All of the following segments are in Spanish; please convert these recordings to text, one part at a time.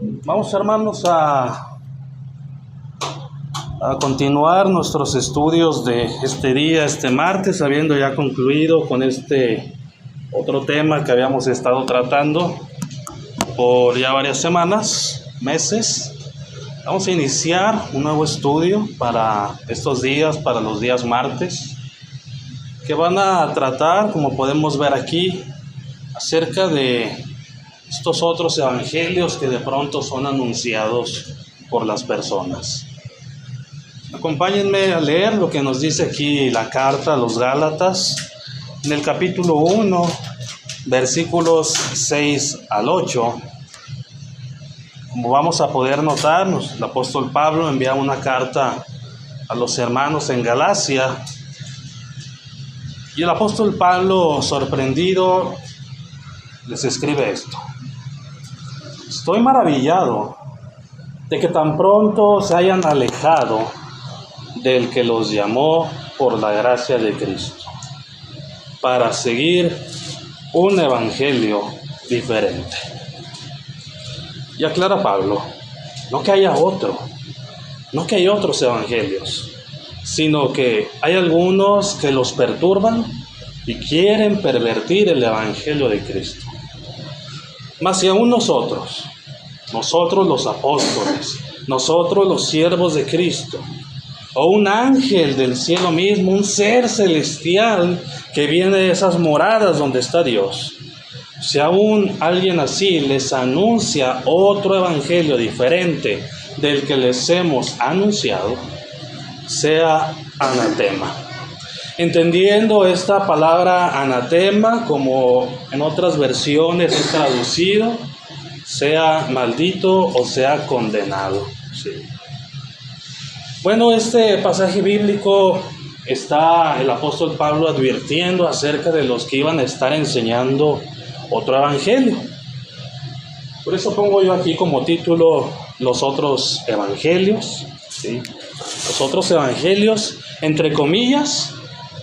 Vamos, hermanos, a continuar nuestros estudios de este día, este martes, habiendo ya concluido con este otro tema que habíamos estado tratando por ya varias semanas, meses. Vamos a iniciar un nuevo estudio para estos días, para los días martes, que van a tratar, como podemos ver aquí, acerca de estos otros evangelios que de pronto son anunciados por las personas. Acompáñenme a leer lo que nos dice aquí la carta a los Gálatas, en el capítulo 1, versículos 6 al 8. Como vamos a poder notar, el apóstol Pablo envía una carta a los hermanos en Galacia, y el apóstol Pablo, sorprendido, les escribe esto: estoy maravillado de que tan pronto se hayan alejado del que los llamó por la gracia de Cristo, para seguir un evangelio diferente. Y aclara Pablo, no que haya otro, no que hay otros evangelios, sino que hay algunos que los perturban y quieren pervertir el evangelio de Cristo. Mas si aún nosotros los apóstoles, nosotros los siervos de Cristo, o un ángel del cielo mismo, un ser celestial que viene de esas moradas donde está Dios, si aún alguien así les anuncia otro evangelio diferente del que les hemos anunciado, sea anatema. Entendiendo esta palabra anatema, como en otras versiones es traducido, sea maldito o sea condenado. Sí. Bueno, este pasaje bíblico está el apóstol Pablo advirtiendo acerca de los que iban a estar enseñando otro evangelio. Por eso pongo yo aquí como título los otros evangelios, ¿sí? Los otros evangelios, entre comillas,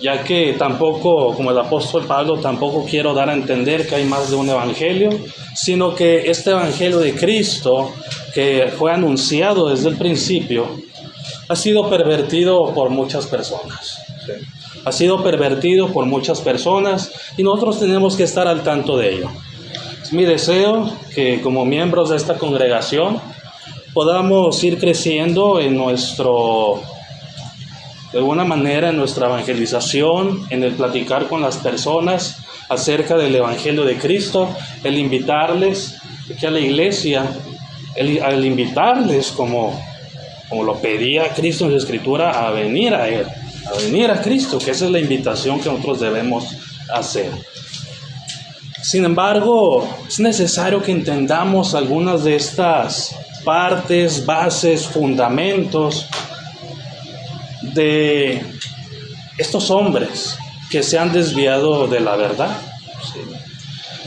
ya que tampoco, como el apóstol Pablo, tampoco quiero dar a entender que hay más de un evangelio, sino que este evangelio de Cristo, que fue anunciado desde el principio, ha sido pervertido por muchas personas. ¿Sí? Ha sido pervertido por muchas personas y nosotros tenemos que estar al tanto de ello. Es mi deseo que como miembros de esta congregación podamos ir creciendo de alguna manera en nuestra evangelización, en el platicar con las personas acerca del evangelio de Cristo, el invitarles aquí a la iglesia, el invitarles como lo pedía Cristo en la Escritura, a venir a Él, a venir a Cristo, que esa es la invitación que nosotros debemos hacer. Sin embargo, es necesario que entendamos algunas de estas partes, bases, fundamentos de estos hombres que se han desviado de la verdad. ¿Sí?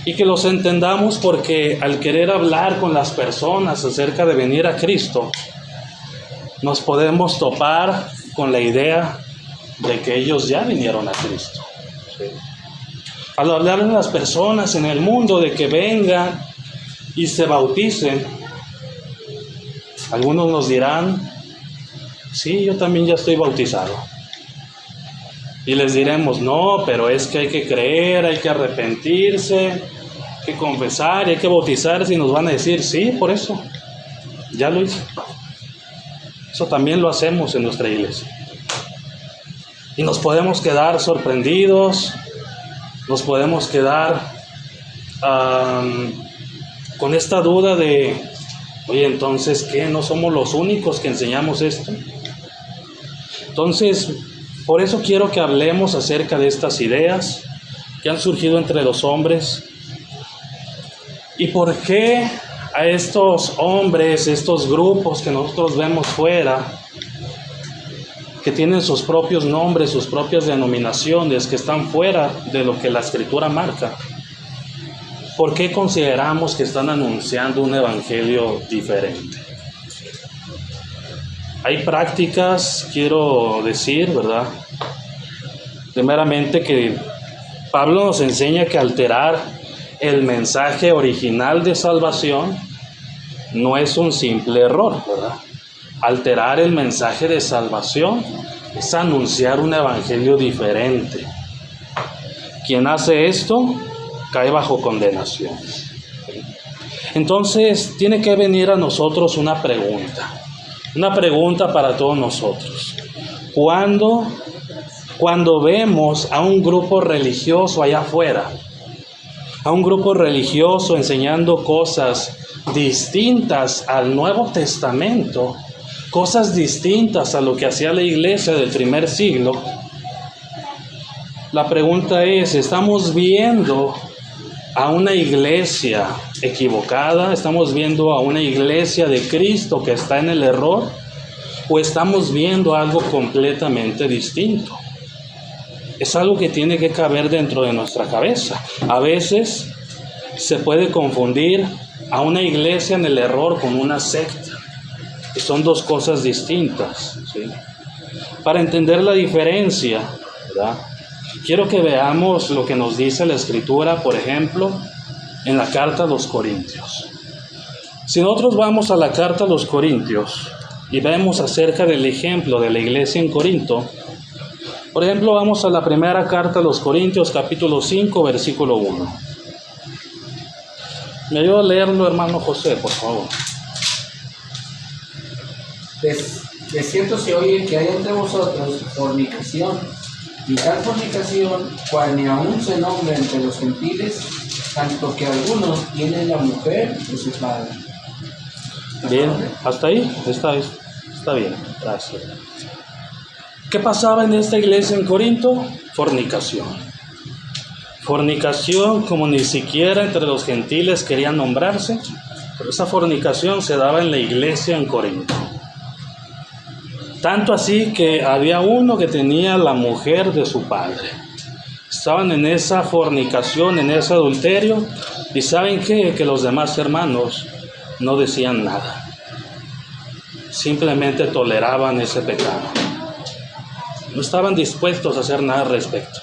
Y que los entendamos porque al querer hablar con las personas acerca de venir a Cristo, nos podemos topar con la idea de que ellos ya vinieron a Cristo. ¿Sí? Al hablar a las personas en el mundo de que vengan y se bauticen, algunos nos dirán, sí, yo también ya estoy bautizado. Y les diremos, no, pero es que hay que creer, hay que arrepentirse, hay que confesar, hay que bautizarse, y nos van a decir, sí, por eso, ya lo hice. Eso también lo hacemos en nuestra iglesia. Y nos podemos quedar sorprendidos, nos podemos quedar con esta duda de, oye, entonces, ¿qué? ¿No somos los únicos que enseñamos esto? Entonces, por eso quiero que hablemos acerca de estas ideas que han surgido entre los hombres y por qué a estos hombres, estos grupos que nosotros vemos fuera, que tienen sus propios nombres, sus propias denominaciones, que están fuera de lo que la Escritura marca, ¿por qué consideramos que están anunciando un evangelio diferente? Hay prácticas, quiero decir, ¿verdad? Primeramente que Pablo nos enseña que alterar el mensaje original de salvación no es un simple error, ¿verdad? Alterar el mensaje de salvación es anunciar un evangelio diferente. Quien hace esto cae bajo condenación. Entonces tiene que venir a nosotros una pregunta para todos nosotros. Cuando vemos a un grupo religioso allá afuera, a un grupo religioso enseñando cosas distintas al Nuevo Testamento, cosas distintas a lo que hacía la iglesia del primer siglo, la pregunta es, ¿estamos viendo a una iglesia equivocada? ¿Estamos viendo a una iglesia de Cristo que está en el error? ¿O estamos viendo algo completamente distinto? Es algo que tiene que caber dentro de nuestra cabeza. A veces se puede confundir a una iglesia en el error con una secta, que son dos cosas distintas, ¿sí? Para entender la diferencia, ¿verdad?, quiero que veamos lo que nos dice la Escritura, por ejemplo, en la carta a los Corintios. Si nosotros vamos a la carta a los Corintios y vemos acerca del ejemplo de la iglesia en Corinto, por ejemplo, vamos a la primera carta a los Corintios, capítulo 5, versículo 1. ¿Me ayuda a leerlo, hermano José, por favor? De cierto se oye que hay entre vosotros fornicación, y tal fornicación, cual ni aún se nombra entre los gentiles, tanto que algunos tienen la mujer de su padre. Bien, hasta ahí está bien, gracias. ¿Qué pasaba en esta iglesia en Corinto? Fornicación. Fornicación como ni siquiera entre los gentiles querían nombrarse, pero esa fornicación se daba en la iglesia en Corinto. Tanto así que había uno que tenía la mujer de su padre. Estaban en esa fornicación, en ese adulterio, y ¿saben qué? Que los demás hermanos no decían nada. Simplemente toleraban ese pecado. No estaban dispuestos a hacer nada al respecto.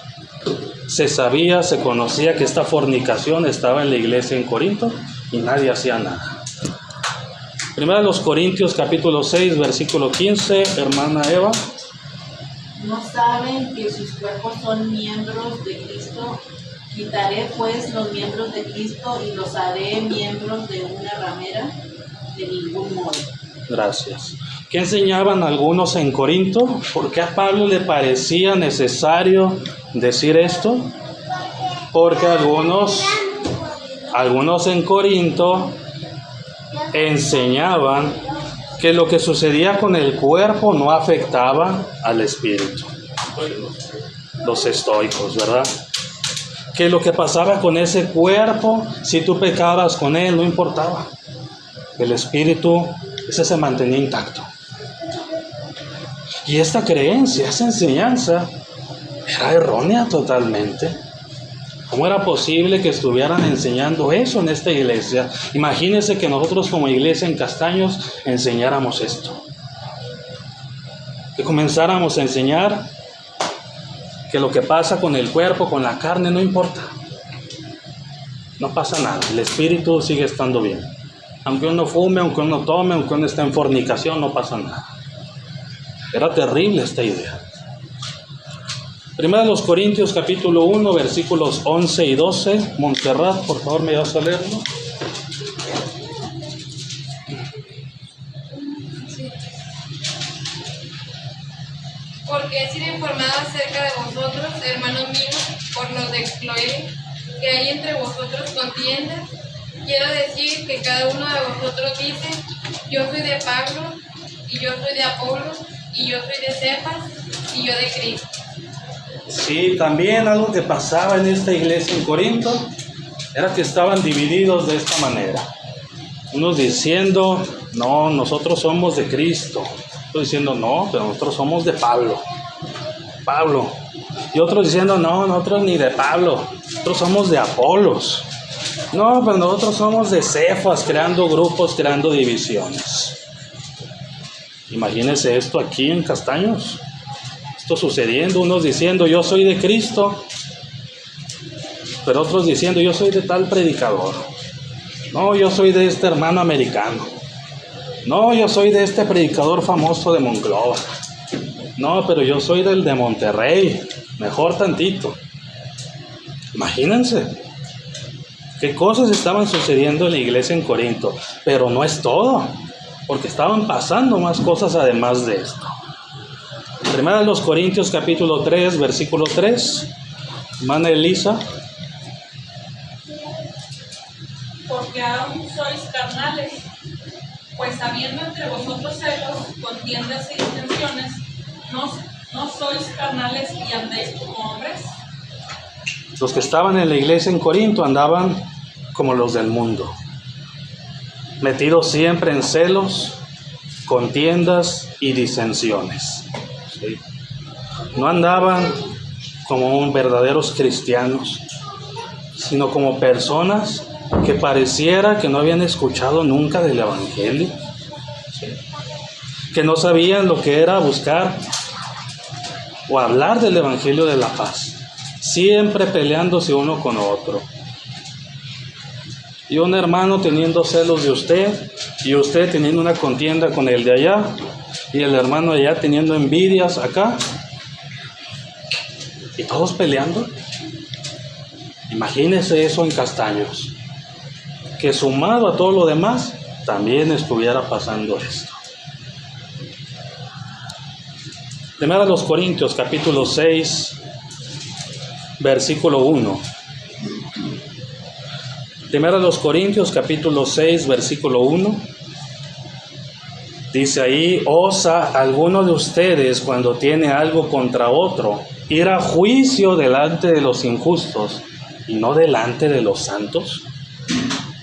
Se sabía, se conocía que esta fornicación estaba en la iglesia en Corinto y nadie hacía nada. Primera de los Corintios, capítulo 6, versículo 15, hermana Eva. ¿No saben que sus cuerpos son miembros de Cristo? Quitaré pues los miembros de Cristo y los haré miembros de una ramera, de ningún modo. Gracias. ¿Qué enseñaban algunos en Corinto? ¿Por qué a Pablo le parecía necesario decir esto? Porque algunos en Corinto enseñaban que lo que sucedía con el cuerpo no afectaba al espíritu. Los estoicos, ¿verdad? Que lo que pasaba con ese cuerpo, si tú pecabas con él, no importaba. El espíritu, ese se mantenía intacto. Y esta creencia, esa enseñanza, era errónea totalmente. ¿Cómo era posible que estuvieran enseñando eso en esta iglesia? Imagínense que nosotros como iglesia en Castaños enseñáramos esto. Que comenzáramos a enseñar que lo que pasa con el cuerpo, con la carne, no importa. No pasa nada, el espíritu sigue estando bien. Aunque uno fume, aunque uno tome, aunque uno esté en fornicación, no pasa nada. Era terrible esta idea. Primera de los Corintios, capítulo 1, versículos 11 y 12. Montserrat, por favor, ¿me vas a leerlo? Sí. Porque he sido informado acerca de vosotros, hermanos míos, por los de Cloé, que hay entre vosotros contiendas. Quiero decir que cada uno de vosotros dice: yo soy de Pablo, y yo soy de Apolo, y yo soy de Cefas, y yo de Cristo. Sí, también algo que pasaba en esta iglesia en Corinto era que estaban divididos de esta manera. Unos diciendo: no, nosotros somos de Cristo. Otros diciendo: no, pero nosotros somos de Pablo. Y otros diciendo: no, nosotros ni de Pablo, nosotros somos de Apolos. No, pero nosotros somos de Cefas, creando grupos, creando divisiones. Imagínense esto aquí en Castaños. Esto sucediendo, unos diciendo: yo soy de Cristo, pero otros diciendo: yo soy de tal predicador. No, yo soy de este hermano americano. No, yo soy de este predicador famoso de Monclova. No, pero yo soy del de Monterrey. Mejor tantito. Imagínense qué cosas estaban sucediendo en la iglesia en Corinto. Pero no es todo, porque estaban pasando más cosas además de esto. Primera de los Corintios capítulo 3, versículo 3. Hermana Elisa. Porque aún sois carnales, pues habiendo entre vosotros celos, contiendas y disensiones, ¿no sois carnales y andéis como hombres? Los que estaban en la iglesia en Corinto andaban como los del mundo, metidos siempre en celos, contiendas y disensiones. ¿Sí? No andaban como verdaderos cristianos, sino como personas que pareciera que no habían escuchado nunca del Evangelio, ¿sí? Que no sabían lo que era buscar o hablar del Evangelio de la paz, siempre peleándose uno con otro. Y un hermano teniendo celos de usted, y usted teniendo una contienda con el de allá, y el hermano de allá teniendo envidias acá, y todos peleando. Imagínese eso en Castaños, que sumado a todo lo demás, también estuviera pasando esto. Primera de los Corintios, capítulo 6, versículo 1. Primera de los Corintios, capítulo 6, versículo 1. Dice ahí: ¿osa alguno de ustedes, cuando tiene algo contra otro, ir a juicio delante de los injustos y no delante de los santos?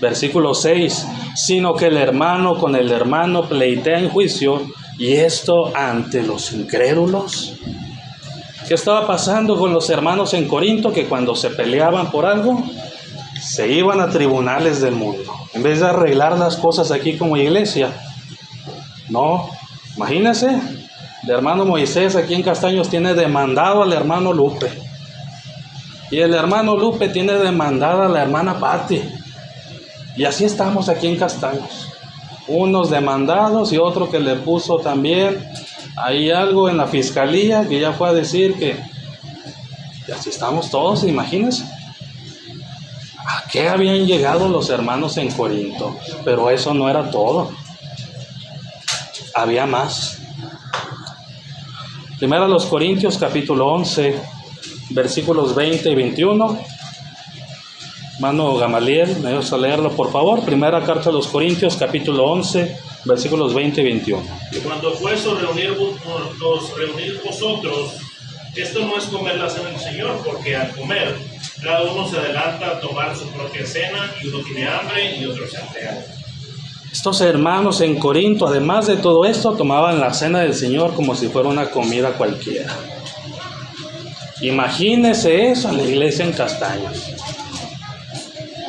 Versículo 6, sino que el hermano con el hermano pleitea en juicio, y esto ante los incrédulos. ¿Qué estaba pasando con los hermanos en Corinto? Que cuando se peleaban por algo, se iban a tribunales del mundo, en vez de arreglar las cosas aquí como iglesia. No, imagínense, el hermano Moisés aquí en Castaños tiene demandado al hermano Lupe, y el hermano Lupe tiene demandada a la hermana Patti. Y así estamos aquí en Castaños, unos demandados y otro que le puso también ahí algo en la fiscalía, que ya fue a decir que... Y así estamos todos, imagínense. ¿A qué habían llegado los hermanos en Corinto? Pero eso no era todo. Había más. Primera de los Corintios, capítulo 11, versículos 20 y 21. Hermano Gamaliel, ¿me ayudas a leerlo, por favor? Primera carta de los Corintios, capítulo 11, versículos 20 y 21. Y cuando fuese reunir vosotros, esto no es comer la cena del Señor, porque al comer, cada uno se adelanta a tomar su propia cena, y uno tiene hambre y otro se afea. Estos hermanos en Corinto, además de todo esto, tomaban la cena del Señor como si fuera una comida cualquiera. Imagínese eso en la iglesia en Castaños,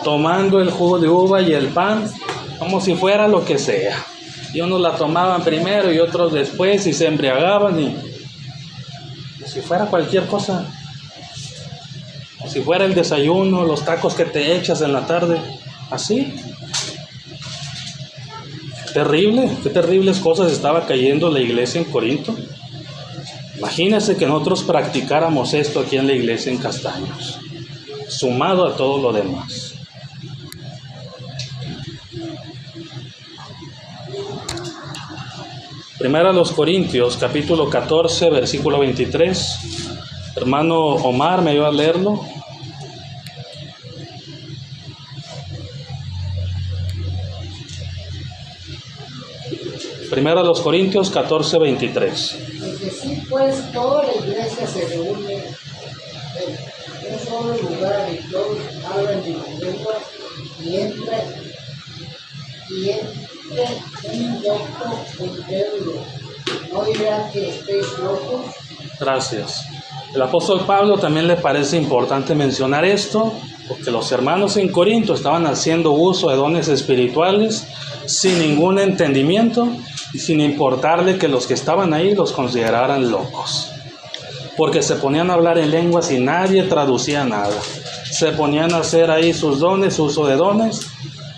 tomando el jugo de uva y el pan como si fuera lo que sea. Y unos la tomaban primero y otros después, y se embriagaban, y si fuera cualquier cosa, o si fuera el desayuno, los tacos que te echas en la tarde, así. Terrible, qué terribles cosas estaba cayendo la iglesia en Corinto. Imagínense que nosotros practicáramos esto aquí en la iglesia en Castaños, sumado a todo lo demás. Primera de los Corintios, capítulo 14, versículo 23. Hermano Omar, ¿me ayuda a leerlo? Primera de los Corintios 14, 23. Es decir, pues toda la iglesia se reúne en un solo lugar, y todos hablan de lenguas, y entra un loco incrédulo. ¿No dirá que estéis locos? Gracias. El apóstol Pablo también le parece importante mencionar esto, porque los hermanos en Corinto estaban haciendo uso de dones espirituales sin ningún entendimiento y sin importarle que los que estaban ahí los consideraran locos, porque se ponían a hablar en lenguas y nadie traducía nada. Se ponían a hacer ahí sus dones, su uso de dones,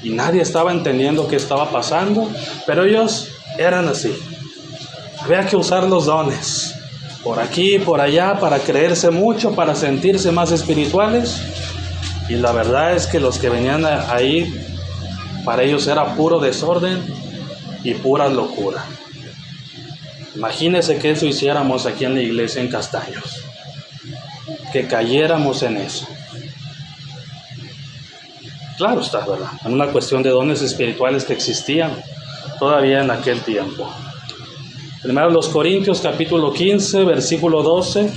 y nadie estaba entendiendo qué estaba pasando, pero ellos eran así. Había que usar los dones, por aquí, por allá, para creerse mucho, para sentirse más espirituales, y la verdad es que los que venían ahí, para ellos era puro desorden y pura locura. Imagínense que eso hiciéramos aquí en la iglesia en Castaños, que cayéramos en eso. Claro está, ¿verdad? En una cuestión de dones espirituales que existían todavía en aquel tiempo. Primero los Corintios capítulo 15, versículo 12.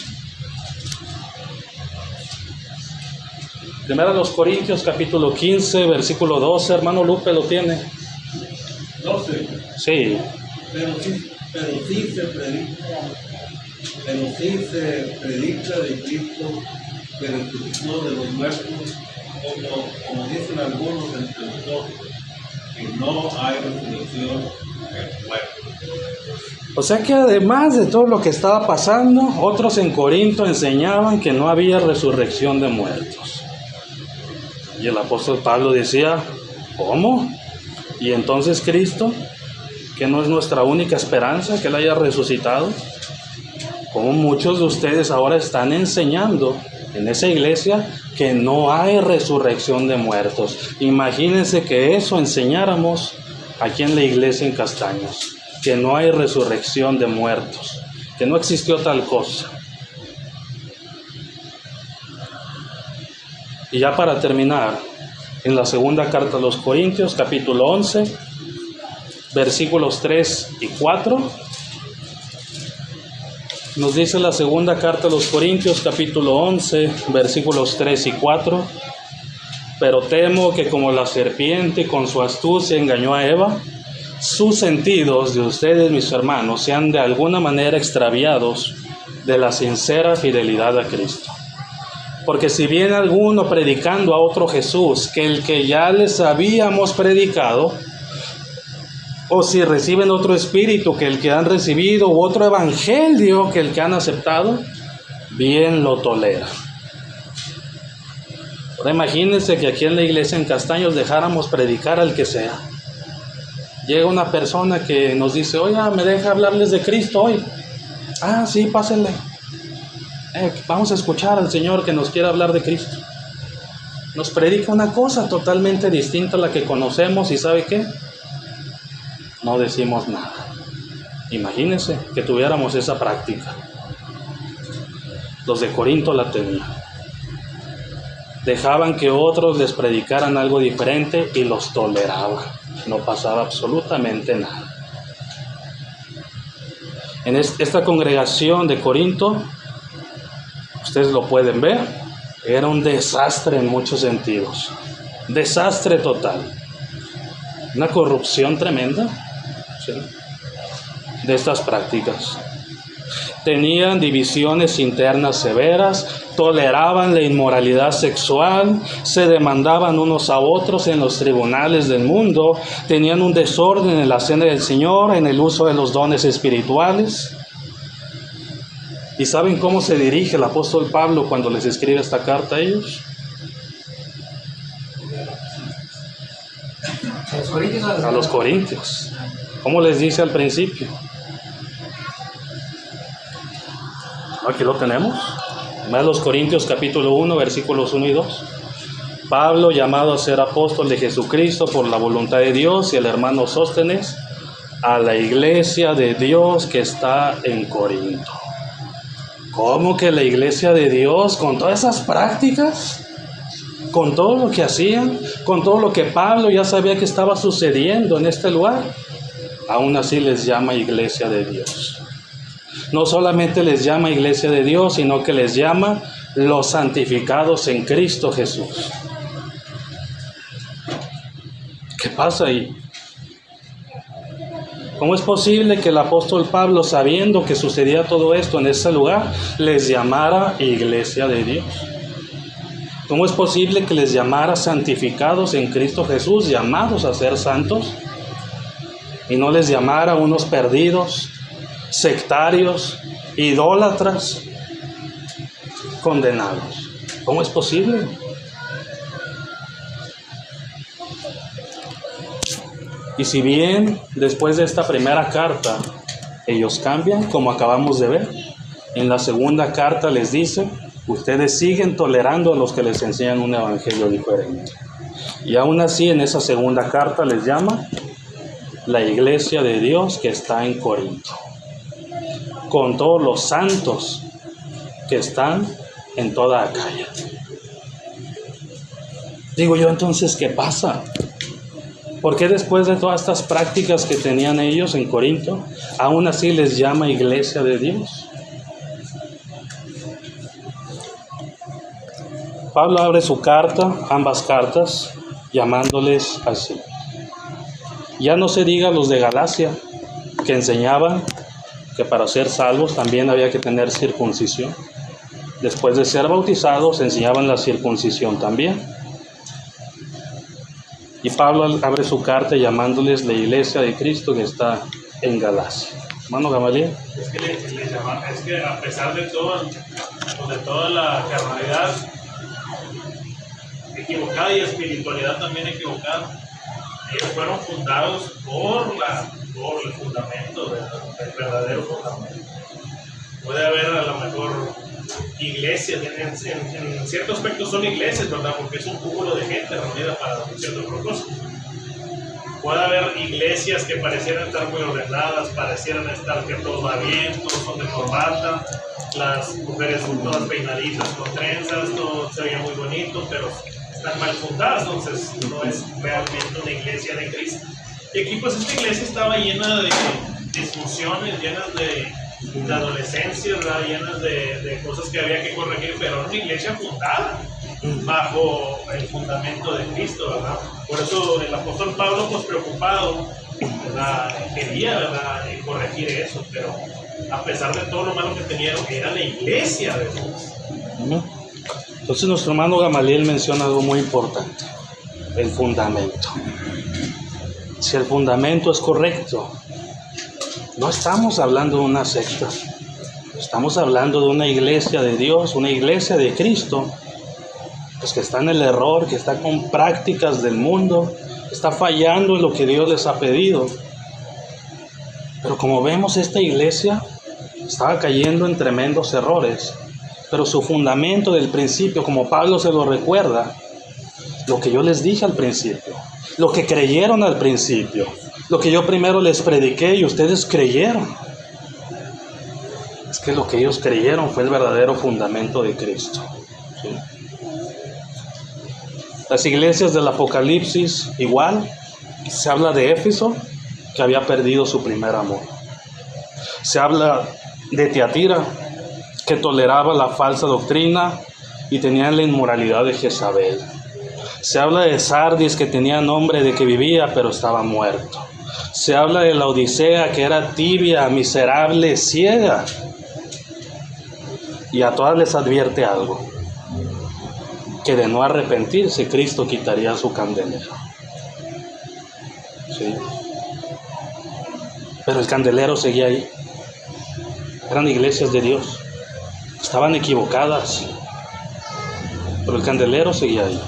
Primero los Corintios capítulo 15, versículo 12. Hermano Lupe, ¿lo tiene? 12. Sí. Pero sí se predica de Cristo, que resucitó de los muertos, como dicen algunos entre nosotros, que no hay resurrección de muertos. O sea que además de todo lo que estaba pasando, otros en Corinto enseñaban que no había resurrección de muertos. Y el apóstol Pablo decía, ¿cómo? ¿Y entonces Cristo, que no es nuestra única esperanza, que Él haya resucitado? Como muchos de ustedes ahora están enseñando en esa iglesia que no hay resurrección de muertos. Imagínense que eso enseñáramos aquí en la iglesia en Castaños, que no hay resurrección de muertos, que no existió tal cosa. Y ya para terminar, en la segunda carta a los Corintios, capítulo 11, versículos 3 y 4, nos dice la segunda carta a los Corintios, capítulo 11, versículos 3 y 4, pero temo que como la serpiente con su astucia engañó a Eva, sus sentidos de ustedes, mis hermanos, sean de alguna manera extraviados de la sincera fidelidad a Cristo. Porque si viene alguno predicando a otro Jesús que el que ya les habíamos predicado, o si reciben otro espíritu que el que han recibido, u otro evangelio que el que han aceptado, bien lo toleran. Ahora imagínense que aquí en la iglesia en Castaños dejáramos predicar al que sea. Llega una persona que nos dice, oiga, ¿me deja hablarles de Cristo hoy? Ah, sí, pásenle. Vamos a escuchar al Señor que nos quiere hablar de Cristo. Nos predica una cosa totalmente distinta a la que conocemos y ¿sabe qué? No decimos nada. Imagínense que tuviéramos esa práctica. Los de Corinto la tenían. Dejaban que otros les predicaran algo diferente y los toleraban. No pasaba absolutamente nada. En esta congregación de Corinto, ustedes lo pueden ver, era un desastre en muchos sentidos. Desastre total. Una corrupción tremenda, ¿sí?, de estas prácticas. Tenían divisiones internas severas, toleraban la inmoralidad sexual, se demandaban unos a otros en los tribunales del mundo, tenían un desorden en la cena del Señor, en el uso de los dones espirituales. ¿Y saben cómo se dirige el apóstol Pablo cuando les escribe esta carta a ellos? A los corintios. ¿Cómo les dice al principio? Aquí lo tenemos. A los Corintios capítulo 1, versículos 1 y 2. Pablo, llamado a ser apóstol de Jesucristo por la voluntad de Dios, y el hermano Sóstenes, a la iglesia de Dios que está en Corinto. ¿Cómo que la iglesia de Dios, con todas esas prácticas, con todo lo que hacían, con todo lo que Pablo ya sabía que estaba sucediendo en este lugar, aún así les llama iglesia de Dios? No solamente les llama iglesia de Dios, sino que les llama los santificados en Cristo Jesús. ¿Qué pasa ahí? ¿Cómo es posible que el apóstol Pablo, sabiendo que sucedía todo esto en ese lugar, les llamara iglesia de Dios? ¿Cómo es posible que les llamara santificados en Cristo Jesús, llamados a ser santos, y no les llamara unos perdidos, sectarios, idólatras, condenados? ¿Cómo es posible? Y si bien después de esta primera carta ellos cambian, como acabamos de ver, en la segunda carta les dice, ustedes siguen tolerando a los que les enseñan un evangelio diferente. Y aún así en esa segunda carta les llama la iglesia de Dios que está en Corinto, con todos los santos que están en toda Acaya. Digo yo, entonces, ¿qué pasa? ¿Por qué después de todas estas prácticas que tenían ellos en Corinto, aún así les llama iglesia de Dios? Pablo abre su carta, ambas cartas, llamándoles así. Ya no se diga los de Galacia, que enseñaban que para ser salvos también había que tener circuncisión. Después de ser bautizados, enseñaban la circuncisión también. Y Pablo abre su carta llamándoles la iglesia de Cristo que está en Galacia. Hermano Gamaliel. Es que a pesar de todo, de toda la carnalidad equivocada y espiritualidad también equivocada, ellos fueron fundados por el fundamento, del verdadero fundamento. Puede haber a lo mejor iglesias, en cierto aspecto son iglesias, ¿verdad? Porque es un cúmulo de gente reunida para un cierto propósito. Puede haber iglesias que parecieran estar muy ordenadas, parecieran estar que todo va bien, todos son de corbata, las mujeres son todas peinaditas con trenzas, todo se veía muy bonito, pero están mal fundadas, entonces no es realmente una iglesia de Cristo. Y aquí pues esta iglesia estaba llena de disfunciones, llenas de adolescencia, ¿verdad? Llenas de cosas que había que corregir, pero era una iglesia fundada bajo el fundamento de Cristo, ¿verdad? Por eso el apóstol Pablo, pues preocupado, ¿verdad? Quería, ¿verdad? Corregir eso, pero a pesar de todo lo malo que tenían, era la iglesia de Dios. Entonces nuestro hermano Gamaliel menciona algo muy importante, el fundamento. Si el fundamento es correcto, no estamos hablando de una secta, estamos hablando de una iglesia de Dios, una iglesia de Cristo, pues que está en el error, que está con prácticas del mundo, está fallando en lo que Dios les ha pedido. Pero como vemos, esta iglesia estaba cayendo en tremendos errores, pero su fundamento del principio, como Pablo se lo recuerda, lo que yo les dije al principio, lo que creyeron al principio, lo que yo primero les prediqué y ustedes creyeron. Es que lo que ellos creyeron fue el verdadero fundamento de Cristo. ¿Sí? Las iglesias del Apocalipsis, igual, se habla de Éfeso, que había perdido su primer amor. Se habla de Tiatira, que toleraba la falsa doctrina y tenía la inmoralidad de Jezabel. Se habla de Sardis, que tenía nombre de que vivía, pero estaba muerto. Se habla de la Odisea, que era tibia, miserable, ciega. Y a todas les advierte algo, que de no arrepentirse, Cristo quitaría su candelero. ¿Sí? Pero el candelero seguía ahí. Eran iglesias de Dios. Estaban equivocadas, pero el candelero seguía ahí.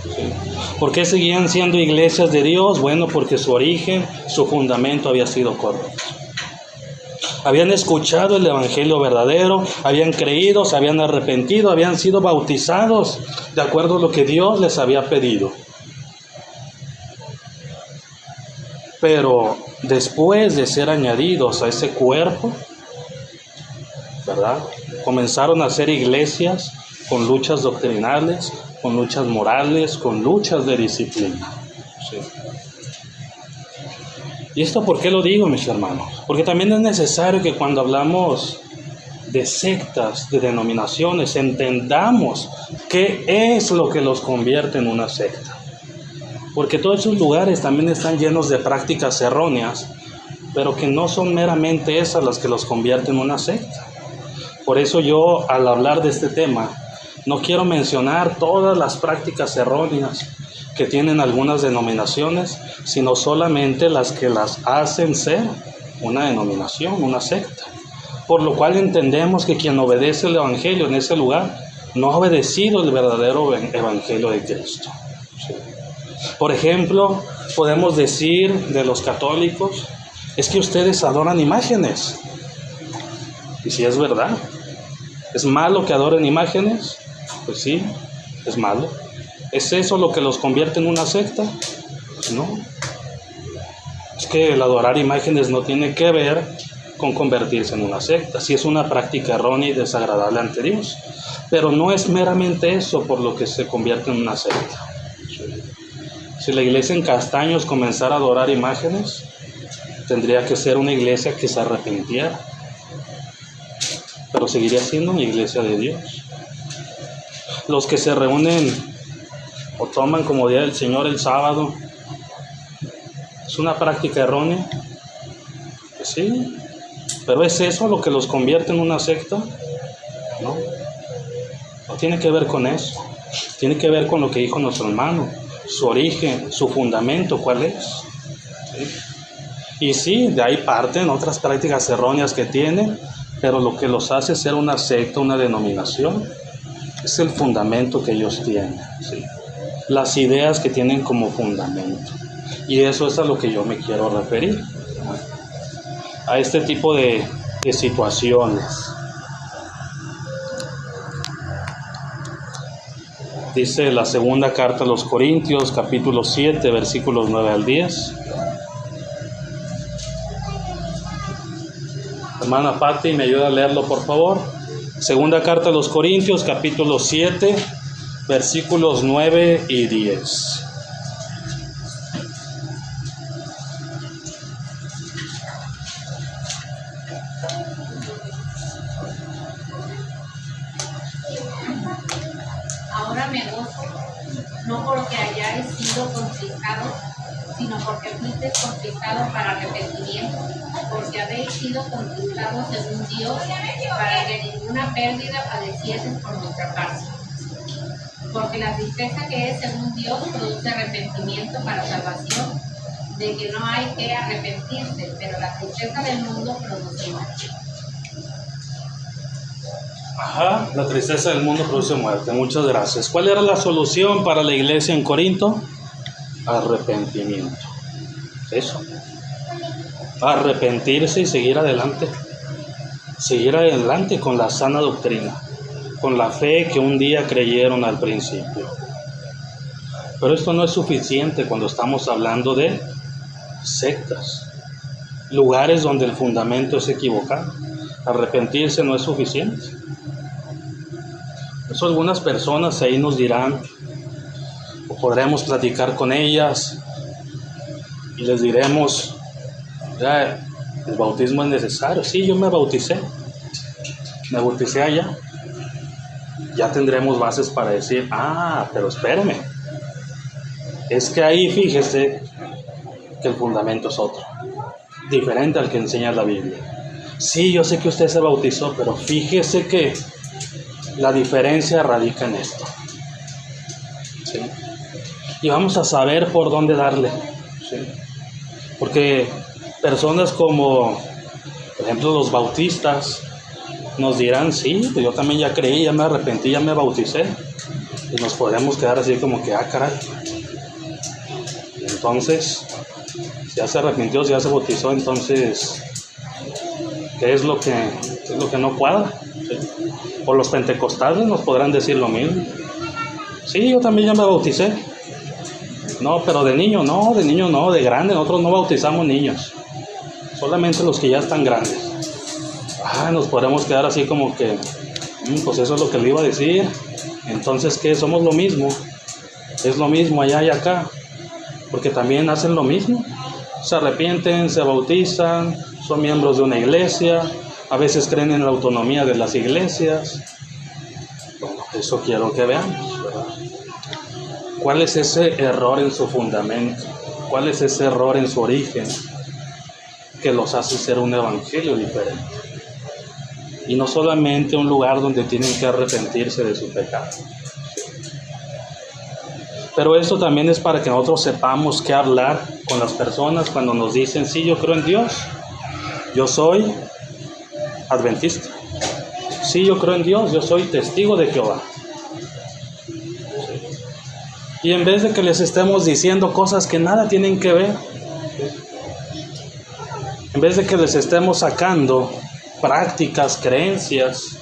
¿Sí? ¿Por qué seguían siendo iglesias de Dios? Bueno, porque su origen, su fundamento había sido correcto. Habían escuchado el evangelio verdadero, habían creído, se habían arrepentido, habían sido bautizados de acuerdo a lo que Dios les había pedido. Pero después de ser añadidos a ese cuerpo, ¿verdad? Comenzaron a ser iglesias con luchas doctrinales, con luchas morales, con luchas de disciplina. ¿Sí? ¿Y esto por qué lo digo, mis hermanos? Porque también es necesario que cuando hablamos de sectas, de denominaciones, entendamos qué es lo que los convierte en una secta. Porque todos esos lugares también están llenos de prácticas erróneas, pero que no son meramente esas las que los convierten en una secta. Por eso yo, al hablar de este tema, no quiero mencionar todas las prácticas erróneas que tienen algunas denominaciones, sino solamente las que las hacen ser una denominación, una secta. Por lo cual entendemos que quien obedece el evangelio en ese lugar no ha obedecido el verdadero evangelio de Cristo. ¿Sí? Por ejemplo, podemos decir de los católicos, es que ustedes adoran imágenes. Y si es verdad, ¿es malo que adoren imágenes? Pues sí, es malo. ¿Es eso lo que los convierte en una secta? Pues no. Es que el adorar imágenes no tiene que ver con convertirse en una secta. Sí es una práctica errónea y desagradable ante Dios, pero no es meramente eso por lo que se convierte en una secta. Si la iglesia en Castaños comenzara a adorar imágenes, tendría que ser una iglesia que se arrepintiera, pero seguiría siendo una iglesia de Dios. Los que se reúnen o toman como día del Señor el sábado, ¿es una práctica errónea? Pues sí, pero ¿es eso lo que los convierte en una secta? No, no tiene que ver con eso, tiene que ver con lo que dijo nuestro hermano, su origen, su fundamento, ¿cuál es? ¿Sí? Y sí, de ahí parten otras prácticas erróneas que tienen, pero lo que los hace ser una secta, una denominación, es el fundamento que ellos tienen, ¿sí? Las ideas que tienen como fundamento. Y eso es a lo que yo me quiero referir, ¿no? A este tipo de situaciones. Dice la segunda carta a los Corintios, capítulo 7, versículos 9 al 10. Hermana Patti, ¿me ayuda a leerlo, por favor? Segunda carta a los Corintios, capítulo 7, versículos 9 y 10. Ahora me gozo, no porque hayáis sido contristados, sino porque fuisteis contristados para arrepentimiento, porque habéis sido contristados según Dios, para que ninguna pérdida padecieses por nuestra parte. Porque la tristeza que es según Dios produce arrepentimiento para salvación, de que no hay que arrepentirse, pero la tristeza del mundo produce muerte. Ajá, la tristeza del mundo produce muerte. Muchas gracias. ¿Cuál era la solución para la iglesia en Corinto? Arrepentimiento. Eso. Arrepentirse y seguir adelante. Seguir adelante con la sana doctrina, con la fe que un día creyeron al principio. Pero esto no es suficiente cuando estamos hablando de sectas, lugares donde el fundamento es equivocado. Arrepentirse no es suficiente. Por eso algunas personas ahí nos dirán, o podremos platicar con ellas y les diremos, ya, el bautismo es necesario. Sí, yo me bauticé allá. Ya tendremos bases para decir, pero espéreme, es que ahí fíjese que el fundamento es otro, diferente al que enseña la Biblia. Sí, yo sé que usted se bautizó, pero fíjese que la diferencia radica en esto, ¿sí? Y vamos a saber por dónde darle, ¿sí? Porque personas como, por ejemplo, los bautistas nos dirán, sí, pues yo también ya creí, ya me arrepentí, ya me bauticé. Y nos podemos quedar así como que, caray. Entonces, si ya se arrepintió, si ya se bautizó, entonces, ¿qué es lo que no cuadra? ¿Sí? O los pentecostales nos podrán decir lo mismo. Sí, yo también ya me bauticé. No, pero de niño no, de grande. Nosotros no bautizamos niños, solamente los que ya están grandes. Nos podremos quedar así como que, pues eso es lo que le iba a decir. Entonces, ¿qué? Somos lo mismo. Es lo mismo allá y acá, porque también hacen lo mismo. Se arrepienten, se bautizan, son miembros de una iglesia, a veces creen en la autonomía de las iglesias. Bueno, eso quiero que veamos, ¿verdad? ¿Cuál es ese error en su fundamento? ¿Cuál es ese error en su origen que los hace ser un evangelio diferente? Y no solamente un lugar donde tienen que arrepentirse de su pecado. Pero esto también es para que nosotros sepamos qué hablar con las personas cuando nos dicen, sí, yo creo en Dios, yo soy adventista, sí, yo creo en Dios, yo soy testigo de Jehová. Y en vez de que les estemos diciendo cosas que nada tienen que ver, en vez de que les estemos sacando prácticas, creencias,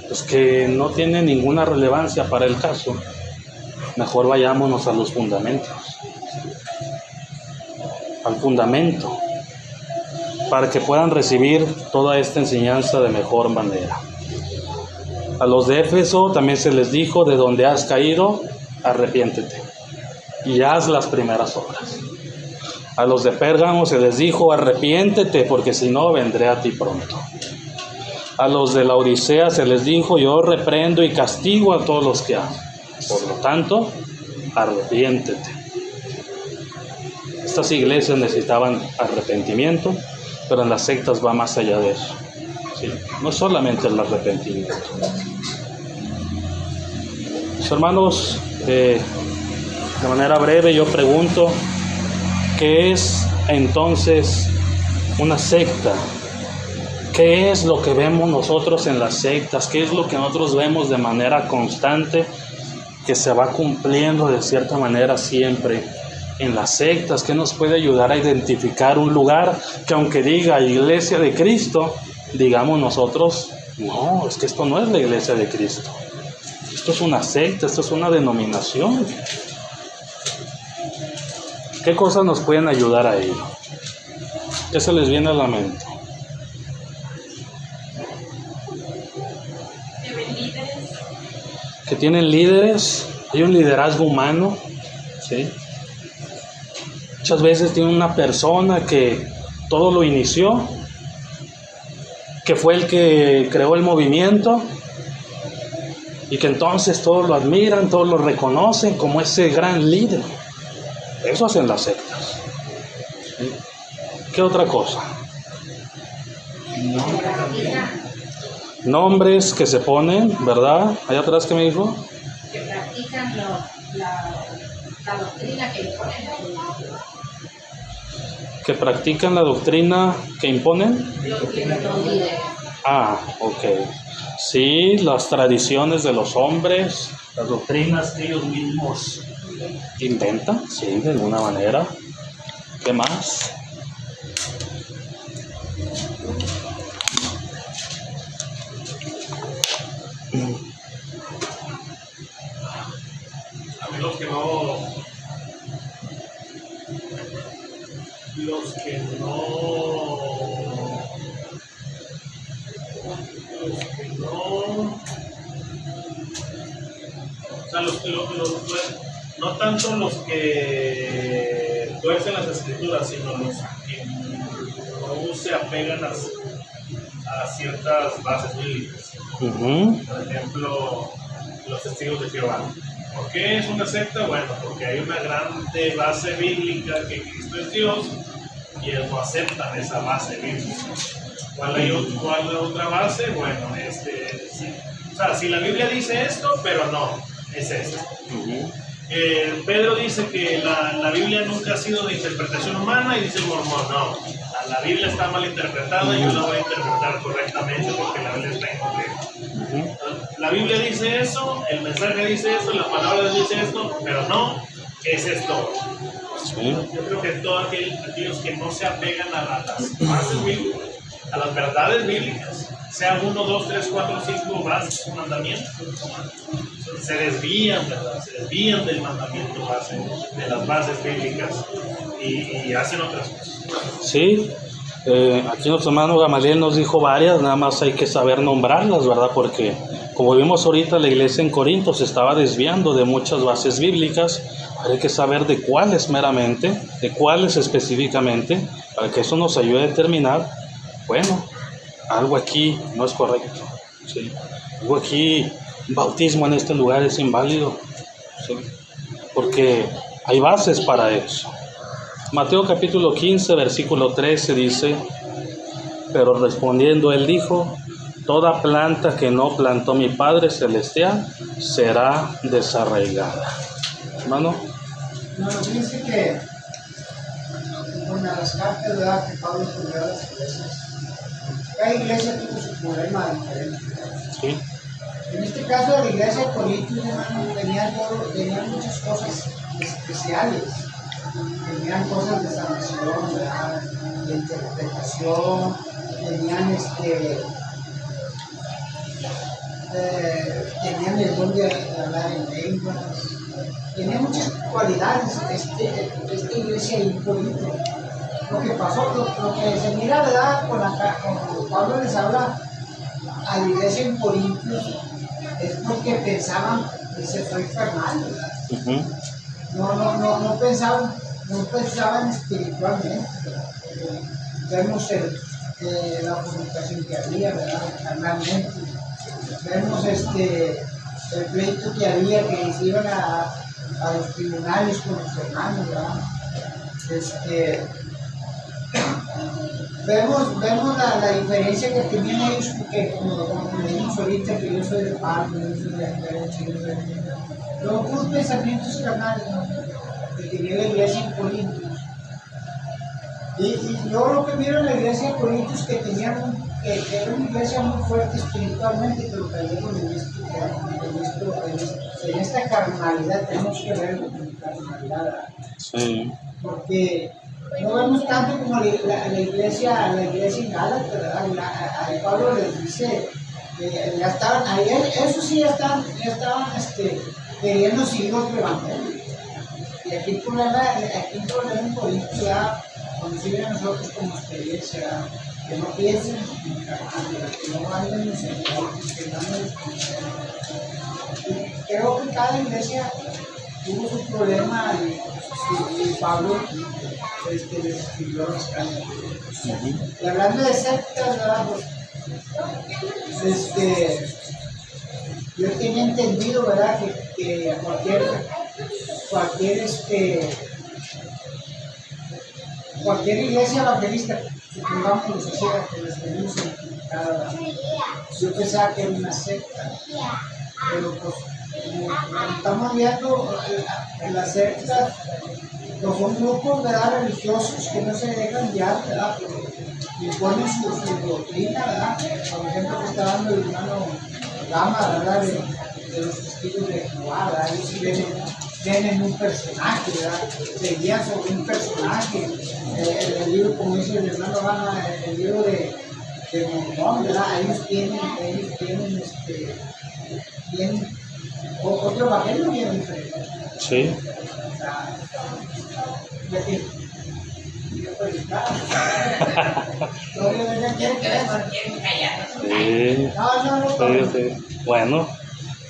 pues que no tienen ninguna relevancia para el caso, mejor vayámonos a los fundamentos, al fundamento, para que puedan recibir toda esta enseñanza de mejor manera. A los de Éfeso también se les dijo: de donde has caído, arrepiéntete y haz las primeras obras. A los de Pérgamo se les dijo: arrepiéntete, porque si no, vendré a ti pronto. A los de la Odisea se les dijo: yo reprendo y castigo a todos los que hacen. Por lo tanto, arrepiéntete. Estas iglesias necesitaban arrepentimiento, pero en las sectas va más allá de eso. ¿Sí? No solamente el arrepentimiento. Mis hermanos, de manera breve yo pregunto: ¿qué es entonces una secta? ¿Qué es lo que vemos nosotros en las sectas? ¿Qué es lo que nosotros vemos de manera constante, que se va cumpliendo de cierta manera siempre en las sectas? ¿Qué nos puede ayudar a identificar un lugar que, aunque diga Iglesia de Cristo, digamos nosotros: no, es que esto no es la Iglesia de Cristo, esto es una secta, esto es una denominación? ¿Qué cosas nos pueden ayudar a ello? ¿Qué se les viene a la mente? Que tienen líderes, hay un liderazgo humano, ¿sí? Muchas veces tiene una persona que todo lo inició, que fue el que creó el movimiento, y que entonces todos lo admiran, todos lo reconocen como ese gran líder. Eso hacen las sectas. ¿Sí? ¿Qué otra cosa? Nombres que se ponen, ¿verdad? Allá atrás, ¿qué me dijo? Que practican la doctrina que imponen. Que practican la doctrina que imponen. Los líderes. Ah, ok. Sí, las tradiciones de los hombres, las doctrinas que ellos mismos inventan, sí, de alguna manera. ¿Qué más? A mí los que no tanto los que tuercen las escrituras, sino los que no se apegan a ciertas bases bíblicas. Por ejemplo, los testigos de Jehová. ¿Por qué es una secta? Bueno, porque hay una grande base bíblica que Cristo es Dios y ellos no aceptan esa base bíblica. ¿Cuál es otra base? Bueno, sí. O sea, si la Biblia dice esto, pero no, es esto. Pedro dice que la Biblia nunca ha sido de interpretación humana, y dice el mormón: no, la Biblia está mal interpretada y yo la voy a interpretar correctamente porque la Biblia está incompleta. La Biblia dice eso, el mensaje dice eso, la palabra dice esto, pero no, es esto. Yo creo que todos aquellos que no se apegan a las bases bíblicas, a las verdades bíblicas, sea 1, 2, 3, 4, 5 bases, mandamientos, se desvían, ¿verdad? Se desvían del mandamiento base, de las bases bíblicas, y hacen otras cosas. Sí, aquí nuestro hermano Gamaliel nos dijo varias, nada más hay que saber nombrarlas, ¿verdad? Porque como vimos ahorita, la iglesia en Corinto se estaba desviando de muchas bases bíblicas. Hay que saber de cuáles meramente, de cuáles específicamente, para que eso nos ayude a determinar: bueno, algo aquí no es correcto, ¿sí? Algo aquí, un bautismo en este lugar es inválido, ¿sí? Porque hay bases para eso. Mateo capítulo 15, versículo 13 dice: pero respondiendo él dijo: toda planta que no plantó mi Padre Celestial será desarraigada. Hermano. Nos dice que con las cartas de que Pablo escribió a las iglesias, cada iglesia tuvo su problema diferente. Sí. En este el caso de la iglesia de Corintios, hermano, tenían muchas cosas especiales. Tenían cosas de sanación, ¿verdad? De interpretación, tenían tenían el don de hablar en lenguas, tenían muchas cualidades esta iglesia ahí en Corinto. Lo que pasó, lo que se mira, ¿verdad? Cuando Pablo les habla a la iglesia en Corintios, es porque pensaban que se fue carnal, ¿verdad? No pensaban espiritualmente. Vemos la comunicación que había, ¿verdad? Carnalmente. Vemos el pleito que había, que se iban a los tribunales con los hermanos, ¿verdad? Vemos la diferencia que tenían ellos, porque como le dijimos ahorita, que yo soy de Pablo, yo soy de Andrés, pero puros pensamientos carnales, ¿no? Que tenía la iglesia en Corintios. Y yo lo que miro en la iglesia de Corintios, que era una iglesia muy fuerte espiritualmente, pero cayeron en esta carnalidad. Tenemos que verlo con carnalidad. Sí. Porque no vemos tanto como la iglesia en Gálatas, ¿verdad? A Pablo les dice que ya estaban, eso sí, ya estaban queriendo seguir otro evangelio. Y aquí el problema en Corinto ya, cuando siguen a nosotros como experiencia, que no piensen en carnal, que no anden en los enfoques, que no anden en. Creo que cada iglesia tuvo su problema y Pablo les escribió los cambios. Y hablando de sectas, ¿verdad? Pues, yo tenía entendido, ¿verdad? Que cualquier iglesia evangelista que pongamos que les tenemos identificada, yo pensaba que era una secta, pero pues como estamos viendo en las sectas, pues son grupos, ¿verdad? Religiosos que no se dejan guiar, ¿verdad? Imponen su doctrina, ¿verdad? Por ejemplo, que está dando el hermano Gama, ¿verdad? De los testigos de Jehová, ¿verdad? Ellos sí ven en un personaje, ¿verdad? Se guían sobre un personaje. El libro, como dice el hermano Gama, el libro de Mormón, ¿verdad? Ellos tienen otro evangelio bien diferente. Sí. Sí. Bueno,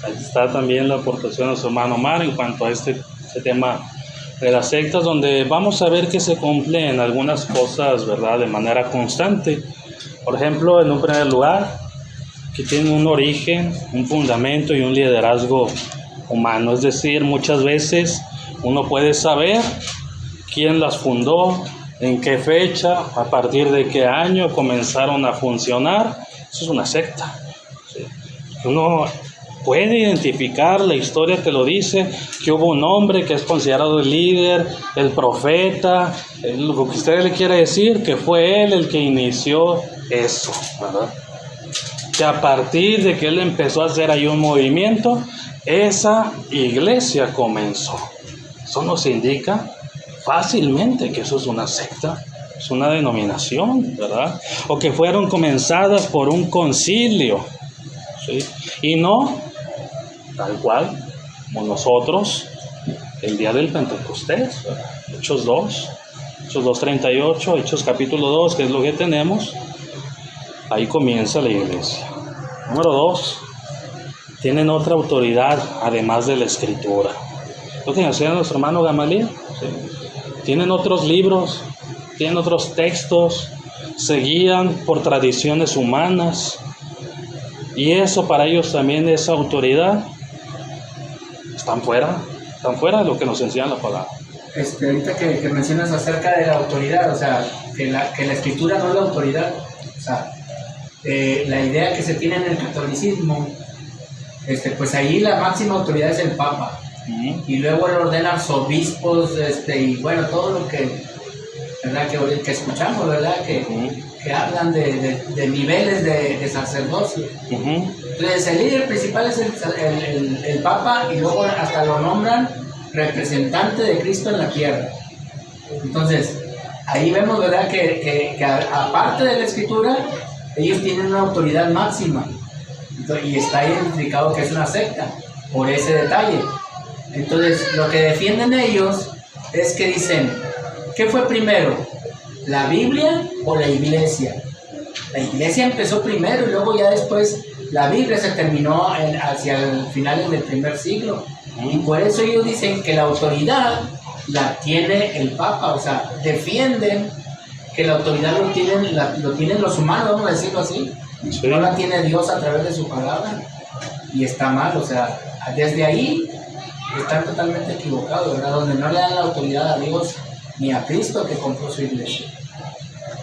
ahí está también la aportación de su hermano Omar en cuanto a este tema de las sectas, donde vamos a ver que se cumplen algunas cosas, ¿verdad?, de manera constante. Por ejemplo, en un primer lugar, que tienen un origen, un fundamento y un liderazgo humano. Es decir, muchas veces uno puede saber quién las fundó, en qué fecha, a partir de qué año comenzaron a funcionar. Eso es una secta. ¿Sí? Uno puede identificar, la historia te lo dice, que hubo un hombre que es considerado el líder, el profeta, lo que usted le quiere decir, que fue él el que inició eso, ¿verdad? Que a partir de que él empezó a hacer ahí un movimiento, esa iglesia comenzó. Eso nos indica fácilmente que eso es una secta, es una denominación, ¿verdad? O que fueron comenzadas por un concilio, ¿sí? Y no tal cual como nosotros el día del Pentecostés, ¿verdad? Hechos 2:38, Hechos capítulo 2, que es lo que tenemos. Ahí comienza la iglesia. Número 2, tienen otra autoridad además de la escritura. Lo que decía nuestro hermano Gamaliel, ¿sí? Tienen otros libros, tienen otros textos, se guían por tradiciones humanas, y eso para ellos también es autoridad. Están fuera de lo que nos enseña la palabra. Ahorita que mencionas acerca de la autoridad, o sea, que la escritura no es la autoridad, o sea, la idea que se tiene en el catolicismo, pues ahí la máxima autoridad es el Papa. Y luego le ordena arzobispos, y bueno, todo lo que ¿verdad? Que escuchamos, ¿verdad? Que hablan de niveles de sacerdocio. Entonces, el líder principal es el Papa, y luego hasta lo nombran representante de Cristo en la tierra. Entonces, ahí vemos, ¿verdad? Que aparte de la Escritura, ellos tienen una autoridad máxima. Entonces, y está identificado que es una secta, por ese detalle. Entonces, lo que defienden ellos es que dicen, ¿qué fue primero? ¿La Biblia o la Iglesia? La Iglesia empezó primero y luego ya después la Biblia se terminó hacia el finales del primer siglo. Y por eso ellos dicen que la autoridad la tiene el Papa, o sea, defienden que la autoridad lo tienen los humanos, vamos a decirlo así. Sí. No la tiene Dios a través de su palabra. Y está mal, o sea, desde ahí están totalmente equivocados, ¿verdad? Donde no le dan la autoridad a Dios ni a Cristo que compró su iglesia.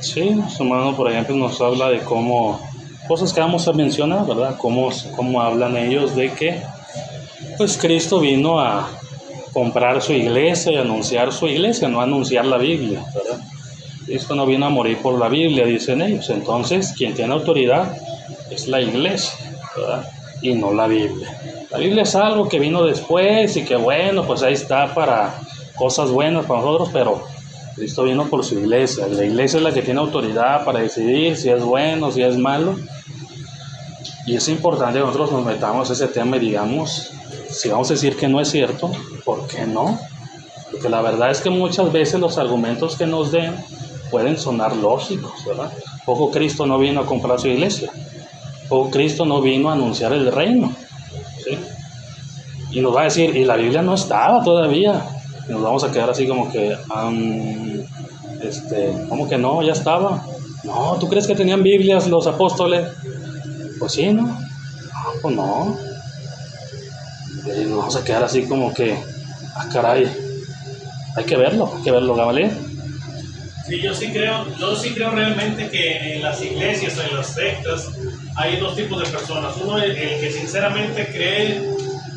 Sí, su hermano, por ejemplo, nos habla de cómo, cosas que vamos a mencionar, ¿verdad? Cómo hablan ellos de que, pues, Cristo vino a comprar su iglesia y anunciar su iglesia, no anunciar la Biblia, ¿verdad? Cristo no vino a morir por la Biblia, dicen ellos. Entonces, quien tiene autoridad es la iglesia, ¿verdad? Y no la Biblia. La Biblia es algo que vino después y que, bueno, pues ahí está para cosas buenas para nosotros, pero Cristo vino por su iglesia. La iglesia es la que tiene autoridad para decidir si es bueno, si es malo. Y es importante que nosotros nos metamos a ese tema y digamos, si vamos a decir que no es cierto, ¿por qué no? Porque la verdad es que muchas veces los argumentos que nos den pueden sonar lógicos, ¿verdad? Poco Cristo no vino a comprar su iglesia. Poco Cristo no vino a anunciar el reino, ¿sí? Y nos va a decir, y la Biblia no estaba todavía. Y nos vamos a quedar así como que, ¿cómo que no? Ya estaba. No, ¿tú crees que tenían Biblias los apóstoles? Pues sí, ¿no? No, pues no. Y nos vamos a quedar así como que, caray, hay que verlo, Gamaliel. Sí, yo sí creo realmente que en las iglesias o en las sectas hay dos tipos de personas. Uno, el que sinceramente cree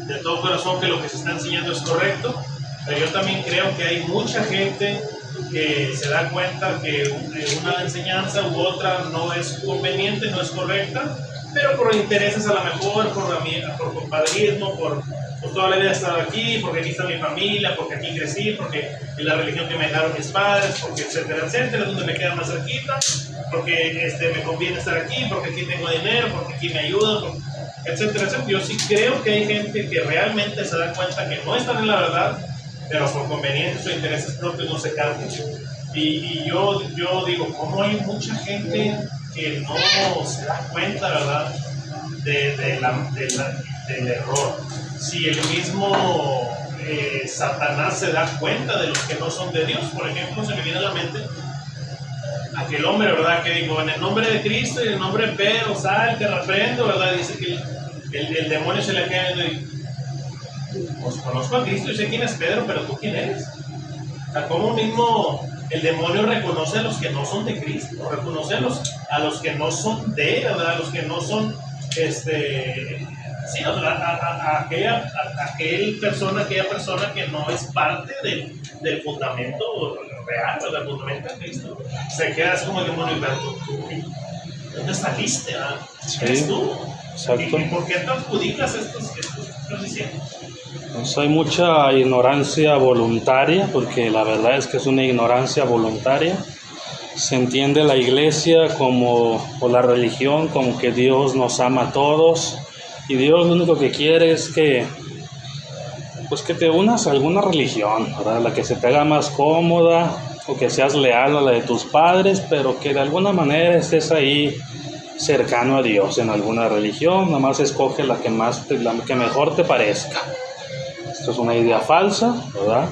de todo corazón que lo que se está enseñando es correcto, pero yo también creo que hay mucha gente que se da cuenta que una enseñanza u otra no es conveniente, no es correcta, pero por intereses a lo mejor, por compadrismo, por toda la vida estar aquí, porque aquí está mi familia, porque aquí crecí, porque es la religión que me dejaron mis padres, porque etcétera, etcétera, es donde me queda más cerquita, porque me conviene estar aquí, porque aquí tengo dinero, porque aquí me ayudan, etcétera, etcétera. Yo sí creo que hay gente que realmente se da cuenta que no están en la verdad, pero por conveniencia o intereses propios no se cambian. Y yo digo, ¿cómo hay mucha gente que no se da cuenta, verdad, del error? Si el mismo Satanás se da cuenta de los que no son de Dios. Por ejemplo, se me viene a la mente aquel hombre, ¿verdad? Que dijo, en el nombre de Cristo y en el nombre de Pedro, sal, te reprendo, ¿verdad? Dice que el demonio se le queda y pues conozco a Cristo y sé quién es Pedro, pero ¿tú quién eres? O sea, ¿cómo mismo el demonio reconoce a los que no son de Cristo? Reconoce a los que no son de él, ¿verdad? A los que no son, sí, aquella persona que no es parte del fundamento real, ¿verdad? El fundamento de Cristo. Se queda así como el demonio, ¿dónde saliste? Sí, ¿Eres tú? Exacto. ¿Y por qué te adjudicas estos que estás diciendo? Entonces hay mucha ignorancia voluntaria, porque la verdad es que es una ignorancia voluntaria. Se entiende la iglesia o la religión como que Dios nos ama a todos, y Dios lo único que quiere es que te unas a alguna religión, ¿verdad? La que se te haga más cómoda, o que seas leal a la de tus padres, pero que de alguna manera estés ahí cercano a Dios en alguna religión. Nada más escoge la que mejor te parezca. Esto es una idea falsa, ¿verdad?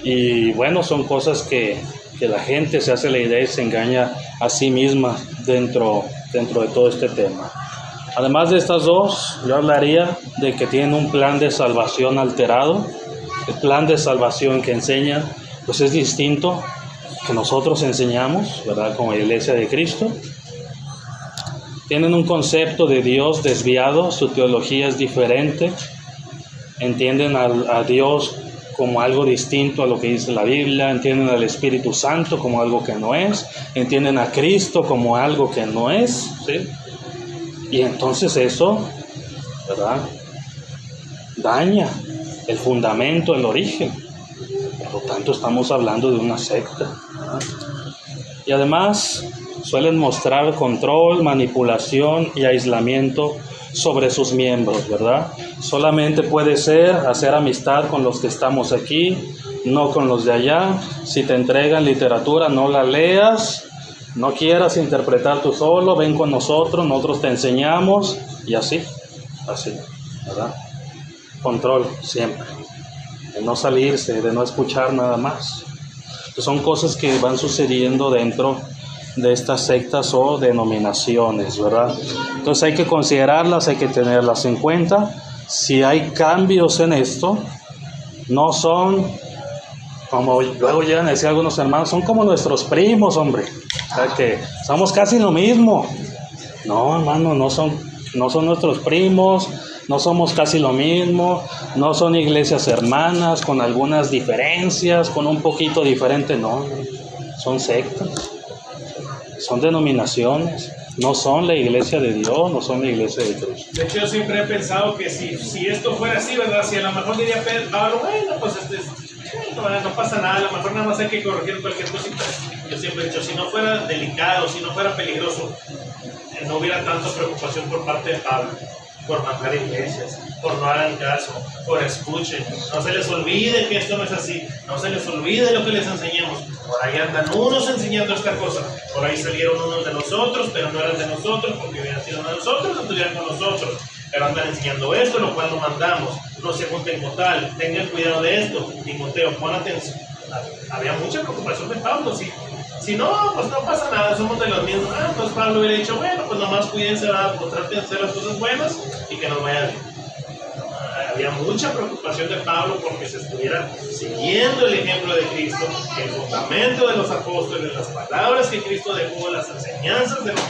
Y bueno, son cosas que la gente se hace la idea y se engaña a sí misma dentro de todo este tema. Además de estas dos, yo hablaría de que tienen un plan de salvación alterado. El plan de salvación que enseñan, pues es distinto que nosotros enseñamos, ¿verdad? Como Iglesia de Cristo. Tienen un concepto de Dios desviado, su teología es diferente. Entienden a Dios como algo distinto a lo que dice la Biblia, entienden al Espíritu Santo como algo que no es, entienden a Cristo como algo que no es, ¿sí? Y entonces eso, ¿verdad?, daña el fundamento, el origen. Por lo tanto, estamos hablando de una secta, ¿verdad? Y además suelen mostrar control, manipulación y aislamiento sobre sus miembros, ¿verdad? Solamente puede ser hacer amistad con los que estamos aquí, no con los de allá. Si te entregan literatura, no la leas, no quieras interpretar tú solo, ven con nosotros te enseñamos, y así, ¿verdad? Control siempre, de no salirse, de no escuchar nada más. Son cosas que van sucediendo dentro de estas sectas o denominaciones, ¿verdad? Entonces hay que considerarlas, hay que tenerlas en cuenta. Si hay cambios en esto, no son, como luego llegan a decir algunos hermanos, son como nuestros primos, hombre, o sea, que somos casi lo mismo. No, hermano, no son nuestros primos, no somos casi lo mismo, no son iglesias hermanas con algunas diferencias, con un poquito diferente, no, son sectas, son denominaciones, no son la iglesia de Dios, no son la iglesia de Cristo. De hecho, yo siempre he pensado que si esto fuera así, ¿verdad? Si a lo mejor diría Pablo, bueno, pues no pasa nada, a lo mejor nada más hay que corregir cualquier cosita. Yo siempre he dicho, si no fuera delicado, si no fuera peligroso, no hubiera tanta preocupación por parte de Pablo, por mandar iglesias, por no hagan caso, por escuchen. No se les olvide que esto no es así, no se les olvide lo que les enseñamos. Por ahí andan unos enseñando esta cosa, por ahí salieron unos de nosotros, pero no eran de nosotros, porque hubieran sido de nosotros, estuvieran con nosotros. Pero andan enseñando esto, lo cual no mandamos. No se junten con tal, tengan cuidado de esto. Timoteo, pon atención. Había mucha preocupación de Pablo, sí. Si no, pues no pasa nada, somos de los mismos. Pues Pablo hubiera dicho, bueno, pues nomás cuídense, pues traten de hacer las cosas buenas y que nos vaya bien. Había mucha preocupación de Pablo porque se estuviera siguiendo el ejemplo de Cristo, el fundamento de los apóstoles, las palabras que Cristo dejó, las enseñanzas de los...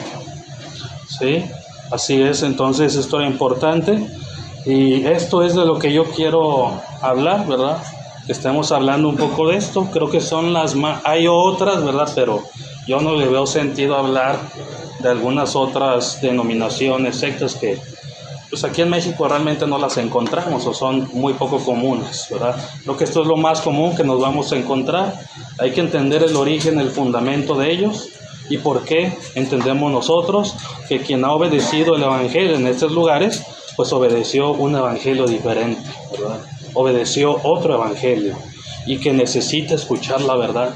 Sí, así es. Entonces esto era importante y esto es de lo que yo quiero hablar, ¿verdad? Que estemos hablando un poco de esto. Creo que son las más, hay otras, ¿verdad? Pero yo no le veo sentido hablar de algunas otras denominaciones, sectas que pues aquí en México realmente no las encontramos o son muy poco comunes, ¿verdad? Creo que esto es lo más común que nos vamos a encontrar. Hay que entender el origen, el fundamento de ellos y por qué entendemos nosotros que quien ha obedecido el evangelio en estos lugares, pues obedeció un evangelio diferente, ¿verdad? Obedeció otro evangelio y que necesita escuchar la verdad